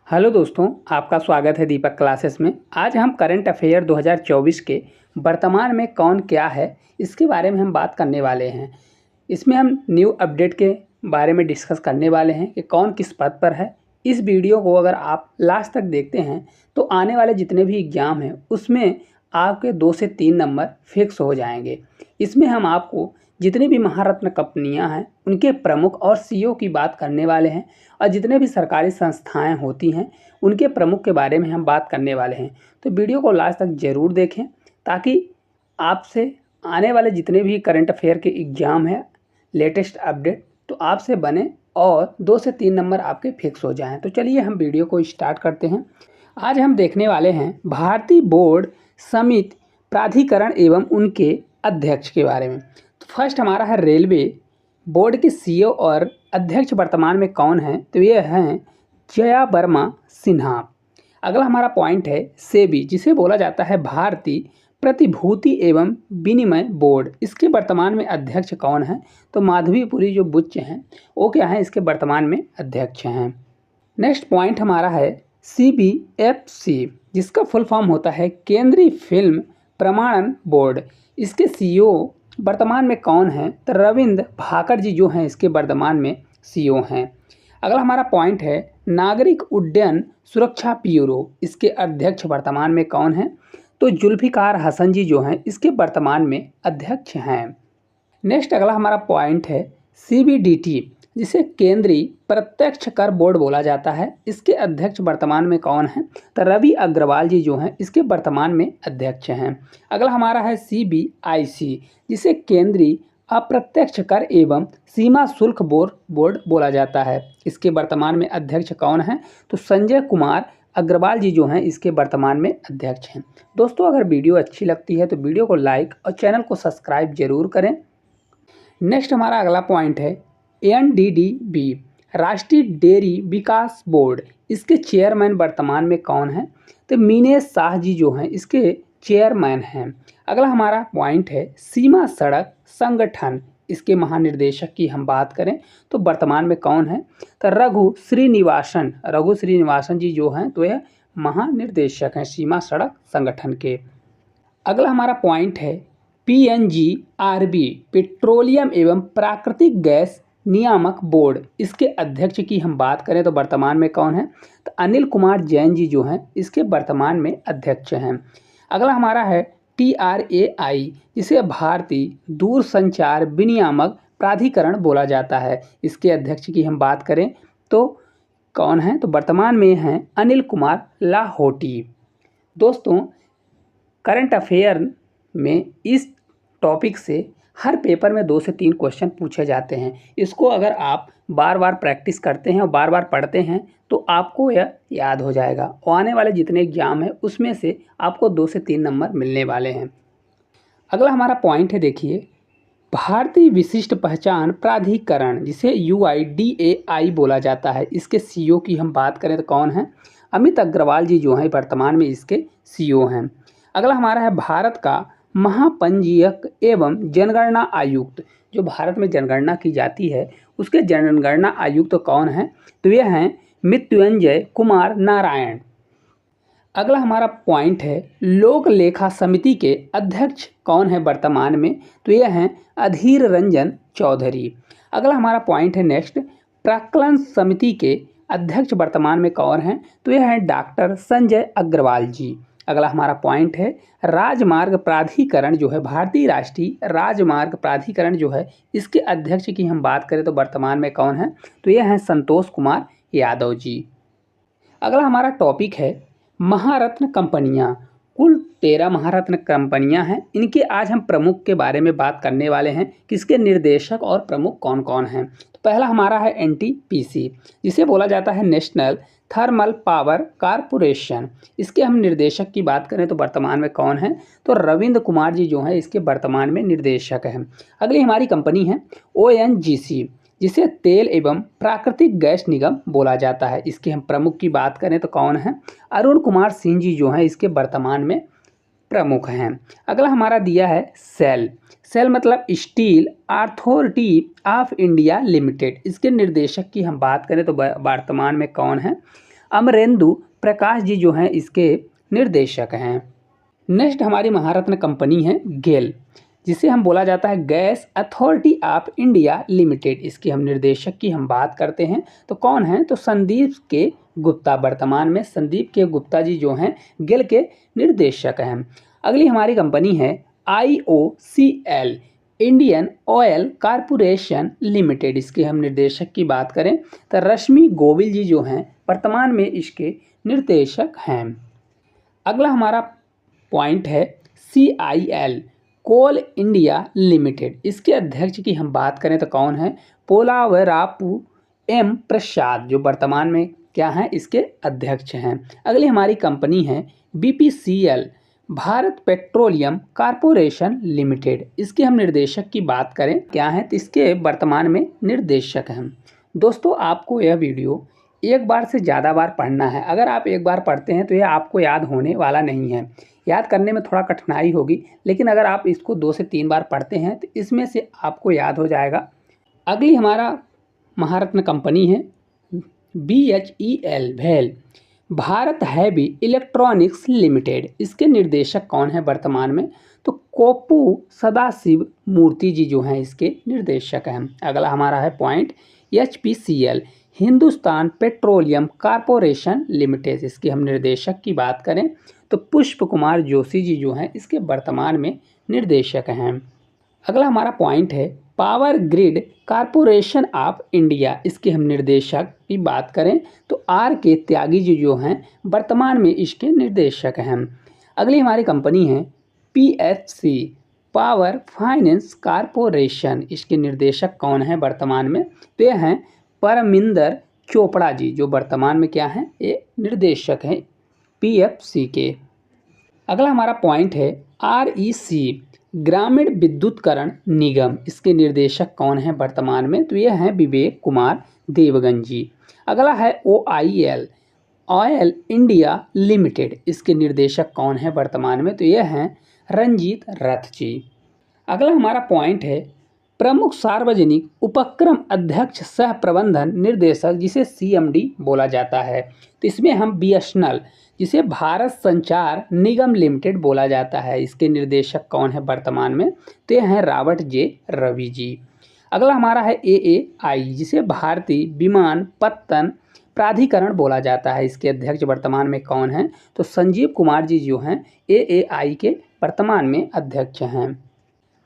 Hello दोस्तों, आपका स्वागत है दीपक क्लासेस में। आज हम करंट अफेयर 2024 के वर्तमान में कौन क्या है इसके बारे में हम बात करने वाले हैं। इसमें हम न्यू अपडेट के बारे में डिस्कस करने वाले हैं कि कौन किस पद पर है। इस वीडियो को अगर आप लास्ट तक देखते हैं तो आने वाले जितने भी एग्ज़ाम हैं उसमें आपके 2 से 3 नंबर फिक्स हो जाएंगे। इसमें हम आपको जितनी भी महारत्न कंपनियां हैं उनके प्रमुख और सीईओ की बात करने वाले हैं और जितने भी सरकारी संस्थाएं होती हैं उनके प्रमुख के बारे में हम बात करने वाले हैं। तो वीडियो को लास्ट तक ज़रूर देखें ताकि आपसे आने वाले जितने भी करंट अफेयर के एग्ज़ाम हैं लेटेस्ट अपडेट तो आपसे बने और 2 से 3 नंबर आपके फिक्स हो जाएं। तो चलिए हम वीडियो को स्टार्ट करते हैं। आज हम देखने वाले हैं भारतीय बोर्ड समिति प्राधिकरण एवं उनके अध्यक्ष के बारे में। तो फर्स्ट हमारा है रेलवे बोर्ड के सीईओ और अध्यक्ष वर्तमान में कौन हैं, तो ये हैं जया वर्मा सिन्हा। अगला हमारा पॉइंट है सेबी, जिसे बोला जाता है भारतीय प्रतिभूति एवं विनिमय बोर्ड। इसके वर्तमान में अध्यक्ष कौन है, तो माधवीपुरी जो बुच्च हैं वो क्या है, इसके वर्तमान में अध्यक्ष हैं। नेक्स्ट पॉइंट हमारा है CBFC, जिसका फुल फॉर्म होता है केंद्रीय फिल्म प्रमाणन बोर्ड। इसके सीईओ वर्तमान में कौन हैं, तो रविंद्र भाकर जी जो हैं इसके वर्तमान में सीईओ हैं। अगला हमारा पॉइंट है नागरिक उड्डयन सुरक्षा ब्यूरो। इसके अध्यक्ष वर्तमान में कौन हैं, तो जुल्फिकार हसन जी जो हैं इसके वर्तमान में अध्यक्ष हैं। नेक्स्ट अगला हमारा पॉइंट है CBDT, जिसे केंद्रीय प्रत्यक्ष कर बोर्ड बोला जाता है। इसके अध्यक्ष वर्तमान में कौन हैं, तो रवि अग्रवाल जी जो हैं इसके वर्तमान में अध्यक्ष हैं। अगला हमारा है CBIC, जिसे केंद्रीय अप्रत्यक्ष कर एवं सीमा शुल्क बोर्ड बोला जाता है। इसके वर्तमान में अध्यक्ष कौन हैं, तो संजय कुमार अग्रवाल जी जो हैं इसके वर्तमान में अध्यक्ष हैं। दोस्तों, अगर वीडियो अच्छी लगती है तो वीडियो को लाइक और चैनल को सब्सक्राइब जरूर करें। नेक्स्ट हमारा अगला पॉइंट है NDDB राष्ट्रीय डेयरी विकास बोर्ड। इसके चेयरमैन वर्तमान में कौन हैं, तो मीनेश शाह जी जो हैं इसके चेयरमैन हैं। अगला हमारा पॉइंट है सीमा सड़क संगठन। इसके महानिर्देशक की हम बात करें तो वर्तमान में कौन है, तो रघु श्रीनिवासन जी जो हैं तो यह महानिर्देशक हैं सीमा सड़क संगठन के। अगला हमारा पॉइंट है PNGRB पेट्रोलियम एवं प्राकृतिक गैस नियामक बोर्ड। इसके अध्यक्ष की हम बात करें तो वर्तमान में कौन है, तो अनिल कुमार जैन जी जो हैं इसके वर्तमान में अध्यक्ष हैं। अगला हमारा है TRAI, जिसे भारतीय दूरसंचार विनियामक प्राधिकरण बोला जाता है। इसके अध्यक्ष की हम बात करें तो कौन है, तो वर्तमान में हैं अनिल कुमार लाहोटी। दोस्तों, करंट अफेयर में इस टॉपिक से हर पेपर में 2 से 3 क्वेश्चन पूछे जाते हैं। इसको अगर आप बार बार प्रैक्टिस करते हैं और बार बार पढ़ते हैं तो आपको यह याद हो जाएगा और आने वाले जितने एग्जाम हैं उसमें से आपको 2 से 3 नंबर मिलने वाले हैं। अगला हमारा पॉइंट है, देखिए भारतीय विशिष्ट पहचान प्राधिकरण, जिसे UIDAI बोला जाता है। इसके सीईओ की हम बात करें तो कौन है, अमित अग्रवाल जी जो हैं वर्तमान में इसके सीईओ हैं। अगला हमारा है भारत का महापंजीयक एवं जनगणना आयुक्त। जो भारत में जनगणना की जाती है उसके जनगणना आयुक्त तो कौन है, तो ये हैं मृत्युंजय कुमार नारायण। अगला हमारा पॉइंट है लोक लेखा समिति के अध्यक्ष कौन है वर्तमान में, तो ये हैं अधीर रंजन चौधरी। अगला हमारा पॉइंट है नेक्स्ट प्राक्कलन समिति के अध्यक्ष वर्तमान में कौन हैं, तो ये हैं डॉक्टर संजय अग्रवाल जी। अगला हमारा पॉइंट है राजमार्ग प्राधिकरण जो है, भारतीय राष्ट्रीय राजमार्ग प्राधिकरण जो है इसके अध्यक्ष की हम बात करें तो वर्तमान में कौन है, तो ये हैं संतोष कुमार यादव जी। अगला हमारा टॉपिक है महारत्न कंपनियां। कुल 13 महारत्न कंपनियां हैं। इनके आज हम प्रमुख के बारे में बात करने वाले हैं, किसके निर्देशक और प्रमुख कौन कौन हैं। तो पहला हमारा है NTPC, जिसे बोला जाता है नेशनल थर्मल पावर कारपोरेशन। इसके हम निर्देशक की बात करें तो वर्तमान में कौन है, तो रविंद्र कुमार जी जो हैं इसके वर्तमान में निर्देशक हैं। अगली हमारी कंपनी है ONGC, जिसे तेल एवं प्राकृतिक गैस निगम बोला जाता है। इसके हम प्रमुख की बात करें तो कौन है, अरुण कुमार सिंह जी जो हैं इसके वर्तमान में प्रमुख हैं। अगला हमारा दिया है सेल मतलब steel authority of India limited. इसके निर्देशक की हम बात करें तो वर्तमान में कौन है, अमरेंदु प्रकाश जी जो हैं इसके निर्देशक हैं। नेक्स्ट हमारी महारत्न कंपनी है गेल, जिसे हम बोला जाता है gas authority of India limited. इसके हम निर्देशक की हम बात करते हैं तो कौन है, तो संदीप के गुप्ता। वर्तमान में संदीप के गुप्ता जी जो हैं गेल के निर्देशक हैं। अगली हमारी कंपनी है IOCL, Indian oil corporation limited. इसके हम निर्देशक की बात करें तो रश्मि गोविल जी जो हैं वर्तमान में इसके निर्देशक हैं। अगला हमारा पॉइंट है CIL, कोल इंडिया लिमिटेड। इसके अध्यक्ष की हम बात करें तो कौन है, पोलावरापू M प्रसाद, जो वर्तमान में क्या हैं, इसके अध्यक्ष हैं। अगली हमारी कंपनी है BPCL, Bharat petroleum corporation limited. इसके हम निर्देशक की बात करें क्या है, तो इसके वर्तमान में निर्देशक हैं। दोस्तों, आपको यह वीडियो एक बार से ज़्यादा बार पढ़ना है। अगर आप एक बार पढ़ते हैं तो यह आपको याद होने वाला नहीं है, याद करने में थोड़ा कठिनाई होगी, लेकिन अगर आप इसको 2 से 3 बार पढ़ते हैं तो इसमें से आपको याद हो जाएगा। अगली हमारा महारत्न कंपनी है BHEL, भेल, भारत हैवी इलेक्ट्रॉनिक्स लिमिटेड। इसके निर्देशक कौन है वर्तमान में, तो कोप्पू सदाशिव मूर्ति जी जो हैं इसके निर्देशक हैं। अगला हमारा है point HPCL, Hindustan petroleum corporation limited. इसके हम निर्देशक की बात करें तो पुष्प कुमार जोशी जी जो हैं इसके वर्तमान में निर्देशक हैं। अगला हमारा पॉइंट है power grid corporation of India. इसके हम निर्देशक की बात करें तो RK त्यागी जी जो हैं वर्तमान में इसके निर्देशक हैं। अगली हमारी कंपनी है PFC, पावर फाइनेंस कॉरपोरेशन। इसके निर्देशक कौन है वर्तमान में, तो ये हैं परमिंदर चोपड़ा जी, जो वर्तमान में क्या हैं, ये निर्देशक हैं PFC के। अगला हमारा पॉइंट है REC, ग्रामीण विद्युतकरण निगम। इसके निर्देशक कौन है वर्तमान में, तो यह हैं विवेक कुमार देवगन जी। अगला है OIL, ऑयल इंडिया लिमिटेड। इसके निर्देशक कौन है वर्तमान में, तो यह हैं रंजीत रथ जी। अगला हमारा पॉइंट है प्रमुख सार्वजनिक उपक्रम अध्यक्ष सह प्रबंधन निर्देशक, जिसे CMD बोला जाता है। तो इसमें हम BSNL, जिसे भारत संचार निगम लिमिटेड बोला जाता है, इसके निर्देशक कौन है वर्तमान में, तो ये हैं रावट J रवि जी। अगला हमारा है AAI, जिसे भारतीय विमानपत्तन प्राधिकरण बोला जाता है। इसके अध्यक्ष वर्तमान में कौन हैं, तो संजीव कुमार जी जो हैं AAI के वर्तमान में अध्यक्ष हैं।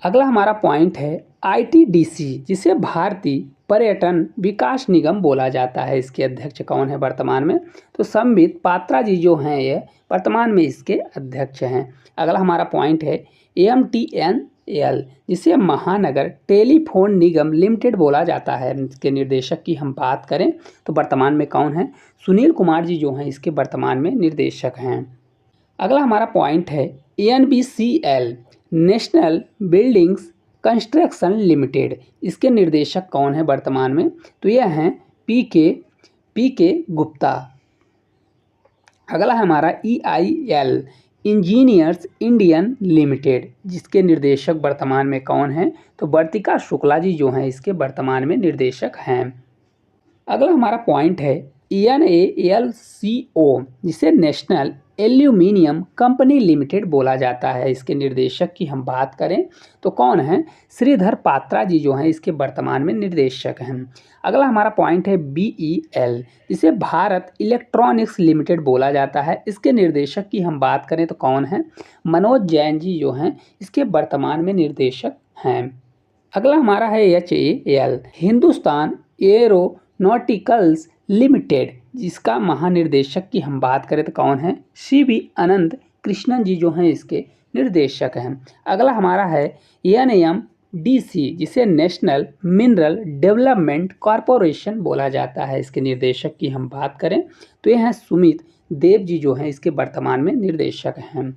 अगला हमारा पॉइंट है ITDC, जिसे भारतीय पर्यटन विकास निगम बोला जाता है। इसके अध्यक्ष कौन है वर्तमान में, तो संबित पात्रा जी जो हैं ये वर्तमान में इसके अध्यक्ष हैं। अगला हमारा पॉइंट है MTNL, जिसे महानगर टेलीफोन निगम लिमिटेड बोला जाता है। इसके निर्देशक की हम बात करें तो वर्तमान में कौन है, सुनील कुमार जी जो हैं इसके वर्तमान में निर्देशक हैं। अगला हमारा पॉइंट है NBCL, national buildings construction limited. इसके निर्देशक कौन है वर्तमान में, तो यह हैं PK गुप्ता। अगला हमारा EIL, इंजीनियर्स इंडियन लिमिटेड। जिसके निर्देशक वर्तमान में कौन है, तो वर्तिका शुक्ला जी जो हैं इसके वर्तमान में निर्देशक हैं। अगला हमारा पॉइंट है NALCO, जिसे नेशनल एल्यूमिनियम कंपनी लिमिटेड बोला जाता है। इसके निर्देशक की हम बात करें तो कौन है, श्रीधर पात्रा जी जो हैं इसके वर्तमान में निर्देशक हैं। अगला हमारा पॉइंट है BEL, जिसे भारत इलेक्ट्रॉनिक्स लिमिटेड बोला जाता है। इसके निर्देशक की हम बात करें तो कौन है, मनोज जैन जी जो हैं इसके वर्तमान में निर्देशक हैं। अगला हमारा है HAL, हिंदुस्तान एरोनॉटिकल्स लिमिटेड। जिसका महानिर्देशक की हम बात करें तो कौन है, CV अनंत कृष्णन जी जो हैं इसके निर्देशक हैं। अगला हमारा है NMDC, जिसे नेशनल मिनरल डेवलपमेंट कॉरपोरेशन बोला जाता है। इसके निर्देशक की हम बात करें तो ये हैं सुमित देव जी जो हैं इसके वर्तमान में निर्देशक हैं।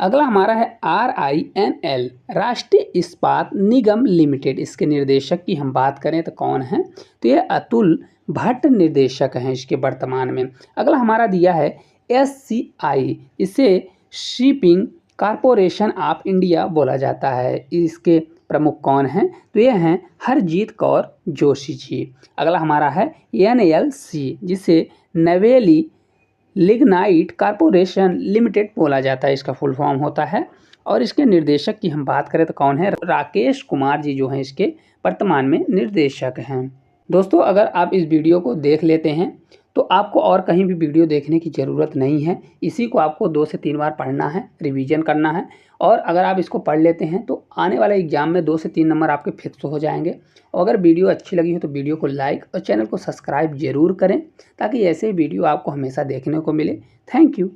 अगला हमारा है RINL, राष्ट्रीय इस्पात निगम लिमिटेड। इसके निर्देशक की हम बात करें तो कौन है, तो ये अतुल भट्ट निर्देशक हैं इसके वर्तमान में। अगला हमारा दिया है SCI, इसे शिपिंग कॉरपोरेशन ऑफ इंडिया बोला जाता है। इसके प्रमुख कौन हैं, तो ये हैं हरजीत कौर जोशी जी। अगला हमारा है NLC, जिसे नवेली लिग्नाइट कॉरपोरेशन लिमिटेड बोला जाता है, इसका फुल फॉर्म होता है। और इसके निर्देशक की हम बात करें तो कौन है, राकेश कुमार जी जो हैं इसके वर्तमान में निर्देशक हैं। दोस्तों अगर आप इस वीडियो को देख लेते हैं तो आपको और कहीं भी वीडियो देखने की ज़रूरत नहीं है। इसी को आपको 2 से 3 बार पढ़ना है, रिवीजन करना है, और अगर आप इसको पढ़ लेते हैं तो आने वाले एग्जाम में 2 से 3 नंबर आपके फिक्स हो जाएंगे। और अगर वीडियो अच्छी लगी हो तो वीडियो को लाइक और चैनल को सब्सक्राइब जरूर करें, ताकि ऐसे वीडियो आपको हमेशा देखने को मिले। Thank you.